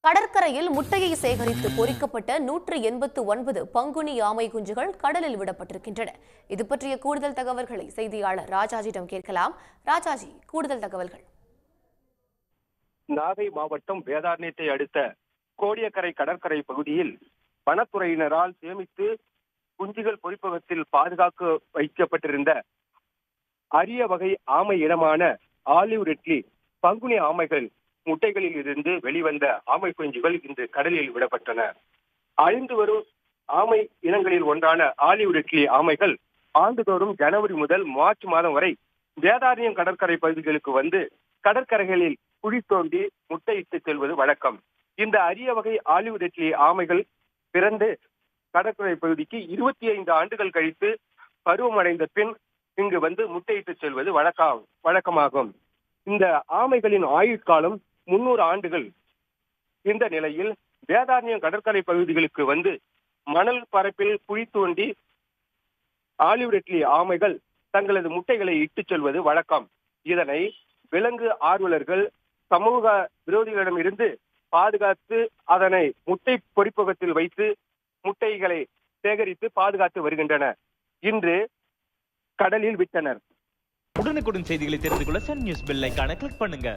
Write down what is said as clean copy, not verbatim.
கடற்கரையில் முட்டையை சேகரித்து பொறிக்கப்பட்ட 189 பங்குனி ஆமை குஞ்சுகள் கடலில் விடப்பட்டிருக்கின்றன. இது பற்றிய கூடுதல் தகவல்களை செய்தியாளர் ராஜாஜிடம் கேட்கலாம். ராஜாஜி, கூடுதல் தகவல்கள். நாகை மாவட்டம் வேதாரண்யத்தை அடுத்த கோடியக்கரை கடற்கரை பகுதியில் வனத்துறையினரால் சேமித்து குஞ்சுகள் பொறிப்பகத்தில் பாதுகாக்க வைக்கப்பட்டிருந்த அரிய வகை ஆமை இனமான ஆலிவ் ரெட்லி பங்குனி ஆமைகள் முட்டைகளில் இருந்து வெளிவந்த ஆமை குஞ்சுகள் இன்று கடலில் விடப்பட்டன. அழிந்து வரும் ஆமை இனங்களில் ஒன்றான ஆலிவ் ரெட்லி ஆமைகள் ஆண்டுதோறும் ஜனவரி முதல் மார்ச் மாதம் வரை வேதாரண்யம் கடற்கரை பகுதிகளுக்கு வந்து கடற்கரைகளில் குழி தோண்டி முட்டையிட்டு செல்வது வழக்கம். இந்த அரிய வகை ஆலிவ் ரெட்லி ஆமைகள் பிறந்து கடற்கரை பகுதிக்கு 25 ஆண்டுகள் கழித்து பருவமடைந்த பின் இங்கு வந்து முட்டையிட்டு செல்வது வழக்கமாகும். இந்த ஆமைகளின் ஆயுட்காலம் 300 ஆண்டுகள். இந்த நிலையில் வேதாரண்யம் கடற்கரை பகுதிகளுக்கு வந்து மணல் பரப்பில் குழி தோண்டி ஆலிவ் ரெட்லி ஆமைகள் தங்களது முட்டைகளை இட்டுச் செல்வது வழக்கம். இதனை விலங்கு ஆர்வலர்கள் சமூக விரோதிகளிடம் இருந்து பாதுகாத்து அதனை முட்டை பொறிப்பகத்தில் வைத்து முட்டைகளை சேகரித்து பாதுகாத்து வருகின்றனர். இன்று கடலில் விட்டனர். உடனுக்குடன் செய்திகளை தெரிந்து கொள்ள சன் நியூஸ் பெல் ஐகானை கிளிக் பண்ணுங்க.